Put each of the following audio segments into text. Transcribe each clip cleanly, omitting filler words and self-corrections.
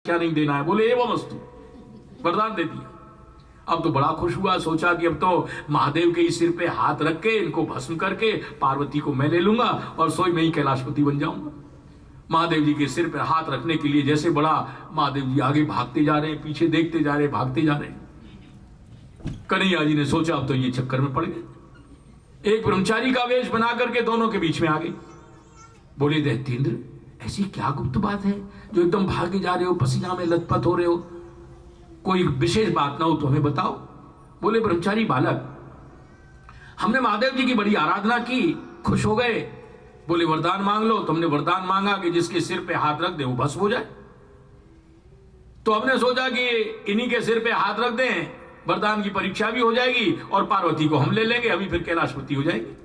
क्या नहीं देना है? बोले एवं वस्तु, वरदान दे दिया। अब तो बड़ा खुश हुआ, सोचा कि अब तो महादेव के इस सिर पे हाथ रख के इनको भस्म करके पार्वती को मैं ले लूंगा और सोई में ही कैलाशपति बन जाऊंगा। महादेव जी के सिर पर हाथ रखने के लिए जैसे बड़ा, महादेव जी आगे भागते जा रहे हैं, पीछे देखते जा रहे हैं, भागते जा रहे हैं। कन्हैया जी ने सोचा अब तो ये चक्कर में पड़ गए। एक ब्रह्मचारी का वेश बना करके दोनों के बीच में आ गए। बोले दैत्येंद्र, ऐसी क्या गुप्त बात है जो एकदम भागे जा रहे हो, पसीना में लथपथ हो रहे हो? कोई विशेष बात ना हो तो हमें बताओ। बोले ब्रह्मचारी बालक, हमने महादेव जी की बड़ी आराधना की, खुश हो गए। बोले वरदान मांग लो। तो हमने वरदान मांगा कि जिसके सिर पे हाथ रख दे वो भस्म हो जाए। तो हमने सोचा कि इन्हीं के सिर पे हाथ रख दें, वरदान की परीक्षा भी हो जाएगी और पार्वती को हम ले लेंगे, अभी फिर कैलाशपति हो जाएंगे।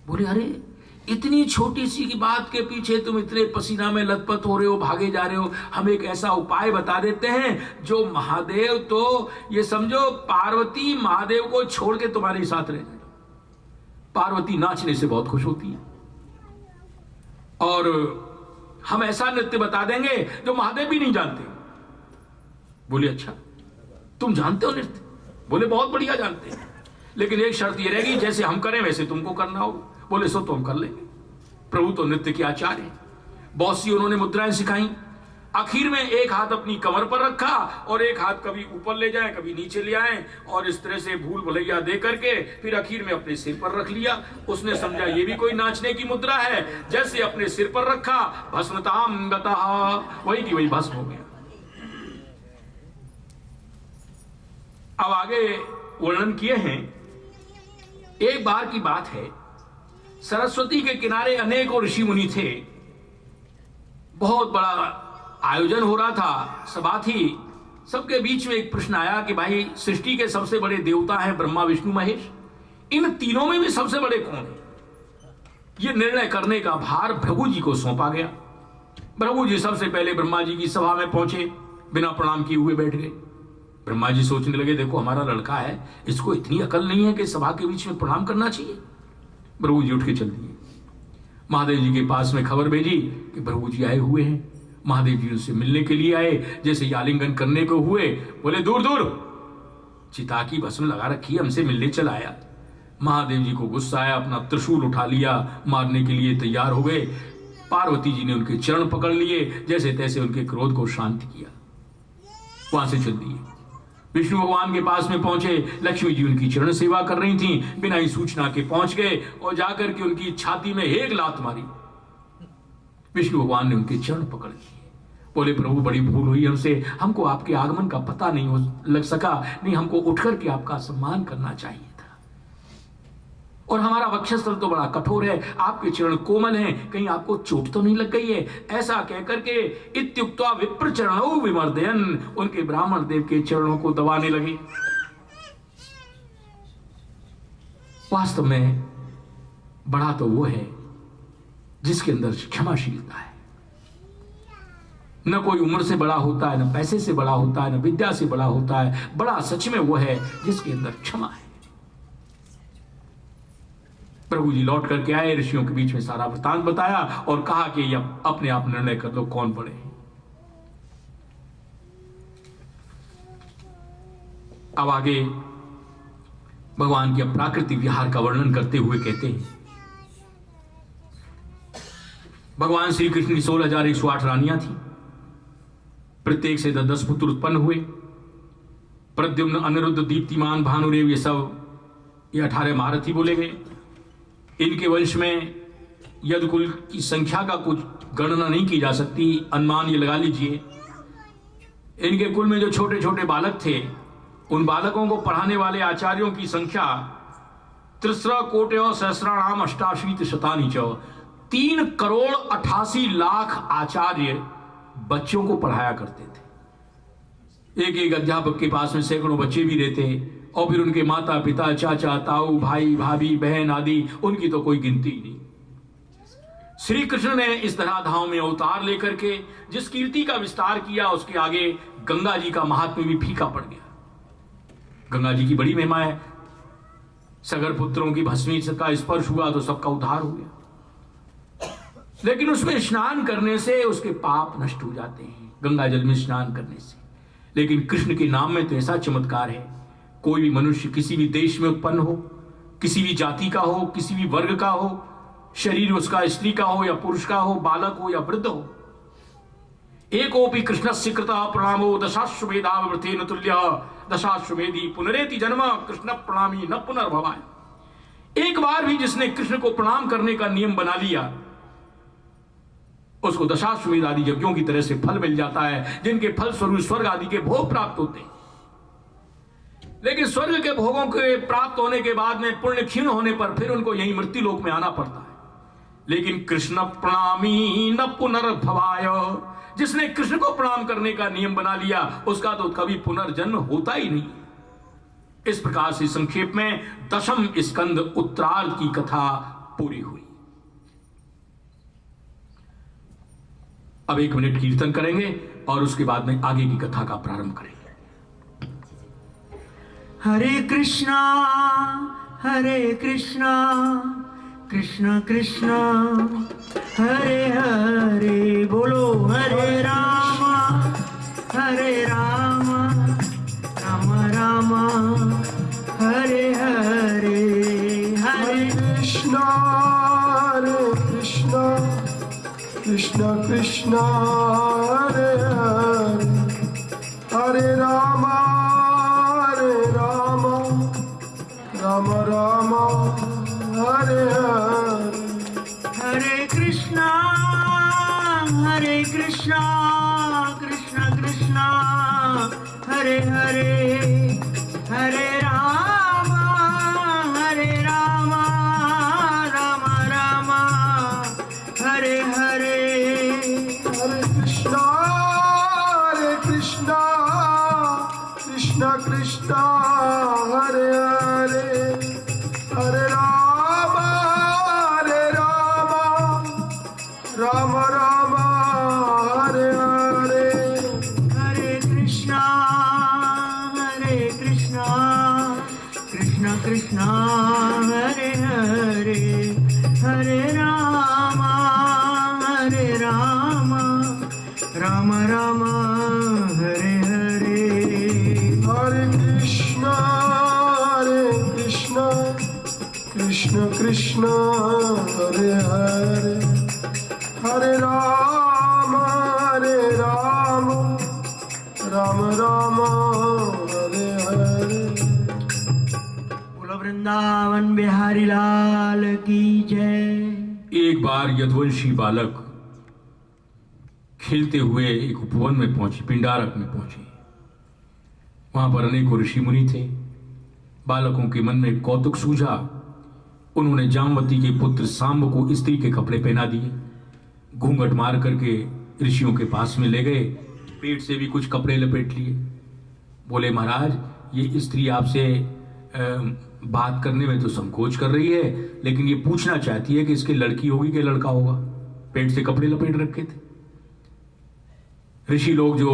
बोले अरे, इतनी छोटी सी की बात के पीछे तुम इतने पसीना में लथपथ हो रहे हो, भागे जा रहे हो। हम एक ऐसा उपाय बता देते हैं जो महादेव, तो ये समझो पार्वती महादेव को छोड़ के तुम्हारे साथ रह जाए। पार्वती नाचने से बहुत खुश होती है और हम ऐसा नृत्य बता देंगे जो महादेव भी नहीं जानते। बोले अच्छा, तुम जानते हो नृत्य? बोले बहुत बढ़िया जानते हैं, लेकिन एक शर्त ये रहेगी, जैसे हम करें वैसे तुमको करना होगा। बोले सो तो हम कर लेंगे। प्रभु तो नृत्य के आचार्य हैं, बहुत सी उन्होंने मुद्राएं सिखाई। आखिर में एक हाथ अपनी कमर पर रखा और एक हाथ कभी ऊपर ले जाए कभी नीचे ले आए और इस तरह से भूल भुलैया दे करके फिर आखिर में अपने सिर पर रख लिया। उसने समझा ये भी कोई नाचने की मुद्रा है। जैसे अपने सिर पर रखा, भस्मताम गतः, वही की वही भस्म हो गया। अब आगे वर्णन किए हैं। एक बार की बात है, सरस्वती के किनारे अनेकों ऋषि मुनि थे। बहुत बड़ा आयोजन हो रहा था, सभा थी। सबके बीच में एक प्रश्न आया कि भाई सृष्टि के सबसे बड़े देवता हैं ब्रह्मा विष्णु महेश, इन तीनों में भी सबसे बड़े कौन है? यह निर्णय करने का भार भृगु जी को सौंपा गया। भृगु जी सबसे पहले ब्रह्मा जी की सभा में पहुंचे, बिना प्रणाम किए हुए बैठ गए। ब्रह्मा जी सोचने लगे, देखो हमारा लड़का है, इसको इतनी अकल नहीं है कि सभा के बीच में प्रणाम करना चाहिए। भृगु जी उठ के चल दिए। महादेव जी के पास में खबर भेजी कि भृगु जी आए हुए हैं। महादेव जी उनसे मिलने के लिए आए। जैसे ही आलिंगन करने को हुए, बोले दूर दूर, चिता की भस्म लगा रखी, हमसे मिलने चल आया। महादेव जी को गुस्सा आया, अपना त्रिशूल उठा लिया, मारने के लिए तैयार हो गए। पार्वती जी ने उनके चरण पकड़ लिए, जैसे तैसे उनके क्रोध को शांत किया, वहां से चल दिए। विष्णु भगवान के पास में पहुंचे, लक्ष्मी जी उनकी चरण सेवा कर रही थी। बिना ही सूचना के पहुंच गए और जाकर के उनकी छाती में एक लात मारी। विष्णु भगवान ने उनके चरण पकड़ लिए। बोले प्रभु बड़ी भूल हुई हमसे, हमको आपके आगमन का पता नहीं लग सका, नहीं हमको उठकर के आपका सम्मान करना चाहिए था। और हमारा वक्षस्थल तो बड़ा कठोर है, आपके चरण कोमल हैं, कहीं आपको चोट तो नहीं लग गई है? ऐसा कहकर के इत्युक्त्वा विप्र चरणौ विमर्दयन्, उनके ब्राह्मण देव के चरणों को दबाने लगे। वास्तव में बड़ा तो वो है जिसके अंदर क्षमाशीलता है। न कोई उम्र से बड़ा होता है, न पैसे से बड़ा होता है, न विद्या से बड़ा होता है। बड़ा सच में वो है जिसके अंदर क्षमा है। प्रभु जी लौट करके आए, ऋषियों के बीच में सारा वृतांत बताया और कहा कि ये अपने आप निर्णय कर लो कौन बड़े हैं। अब आगे भगवान के प्राकृतिक विहार का वर्णन करते हुए कहते हैं, भगवान श्री कृष्ण की 16,108 रानियां थी। प्रत्येक से 10 पुत्र उत्पन्न हुए। प्रद्युम्न, अनिरुद्ध, दीप्तिमान, भानुदेव, ये 18 महारथी बोले गए। इनके वंश में यदुकुल की संख्या का कुछ गणना नहीं की जा सकती, अनुमान ये लगा लीजिए। इनके कुल में जो छोटे छोटे बालक थे, उन बालकों को पढ़ाने वाले आचार्यों की संख्या 3 कोटि सहस्राणाम अष्टाशीति शतानि च, 3,88,00,000 आचार्य बच्चों को पढ़ाया करते थे। एक एक अध्यापक के पास में सैकड़ों बच्चे भी रहते, और फिर उनके माता पिता, चाचा ताऊ, भाई भाभी, बहन आदि, उनकी तो कोई गिनती ही नहीं। श्री कृष्ण ने इस तरह धाम में अवतार लेकर के जिस कीर्ति का विस्तार किया, उसके आगे गंगा जी का महात्म्य भी फीका पड़ गया। गंगा जी की बड़ी महिमा है। सगर पुत्रों की भस्मी का स्पर्श हुआ तो सबका उद्धार हो गया। लेकिन उसमें स्नान करने से उसके पाप नष्ट हो जाते हैं, गंगा जल में स्नान करने से। लेकिन कृष्ण के नाम में तो ऐसा चमत्कार है, कोई भी मनुष्य किसी भी देश में उत्पन्न हो, किसी भी जाति का हो, किसी भी वर्ग का हो, शरीर उसका स्त्री का हो या पुरुष का हो, बालक हो या वृद्ध हो, एकोपि कृष्णस्य कृतः प्रणामो दशाश्वमेधावृतेन तुल्यः दशाश्वमेधी पुनरेति जन्म कृष्ण प्रणामी न पुनर्भवाय। एक बार भी जिसने कृष्ण को प्रणाम करने का नियम बना लिया उसको दशाश्वमेध आदि यज्ञों की तरह से फल मिल जाता है, जिनके फल स्वरूप स्वर्ग आदि के भोग प्राप्त होते हैं। लेकिन स्वर्ग के भोगों के प्राप्त होने के बाद में पुण्य क्षीण होने पर फिर उनको यही मृत्यु लोक में आना पड़ता है। लेकिन कृष्ण प्रणामी न पुनर्भवाय, जिसने कृष्ण को प्रणाम करने का नियम बना लिया उसका तो कभी पुनर्जन्म होता ही नहीं। इस प्रकार से संक्षेप में दशम स्कंद उत्तरार्ध की कथा पूरी हुई। अब 1 मिनट कीर्तन करेंगे और उसके बाद में आगे की कथा का प्रारंभ करेंगे। हरे कृष्णा कृष्ण कृष्ण हरे हरे, बोलो हरे राम राम राम हरे हरे, हरे कृष्णा कृष्ण कृष्ण हरे हरे, हरे राम राम राम हरे हरे, हरे कृष्णा कृष्ण कृष्ण हरे हरे, हरे राम राम राम हरे हरे, हरे कृष्ण कृष्ण कृष्ण हरे हरे, हरे राम राम राम हरे हरे, हरे कृष्णा कृष्ण कृष्ण हरे हरे, हरे राम राम राम हरे हरे, हरे कृष्ण कृष्ण कृष्ण हरे हरे, हरे राम राम राम हरे हरे। बोलो वृंदावन बिहारी लाल की जय। एक बार यदुवंशी बालक खेलते हुए एक उपवन में पहुंचे, पिंडारक में पहुंचे। वहां पर अनेकों ऋषि मुनि थे। बालकों के मन में कौतुक सूझा। उन्होंने जामवती के पुत्र सांब को स्त्री के कपड़े पहना दिए, घूंघट मार करके ऋषियों के पास में ले गए, पेट से भी कुछ कपड़े लपेट लिए। बोले महाराज, ये स्त्री आपसे बात करने में तो संकोच कर रही है, लेकिन ये पूछना चाहती है कि इसके लड़की होगी कि लड़का होगा। पेट से कपड़े लपेट रखे थे। ऋषि लोग जो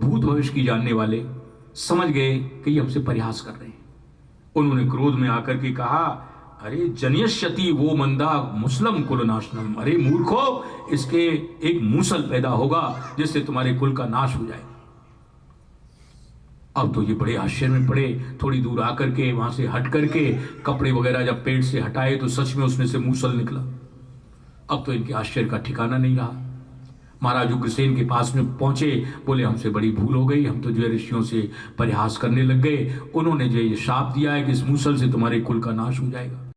भूत भविष्य की जानने वाले समझ गए कि ये हमसे परिहास कर रहे हैं। उन्होंने क्रोध में आकर के कहा, अरे जनिष्यति वो मंदा मुसलम कुल नाशनम, अरे मूर्खो, इसके एक मूसल पैदा होगा जिससे तुम्हारे कुल का नाश हो जाए। अब तो ये बड़े आश्चर्य में पड़े। थोड़ी दूर आकर के वहां से हट करके कपड़े वगैरह जब पेट से हटाए तो सच में उसमें से मूसल निकला। अब तो इनके आश्चर्य का ठिकाना नहीं रहा। महाराज उग्रसेन के पास में पहुंचे, बोले हमसे बड़ी भूल हो गई, हम तो जो ऋषियों से परिहास करने लग गए। उन्होंने जो ये शाप दिया है कि इस मूसल से तुम्हारे कुल का नाश हो जाएगा।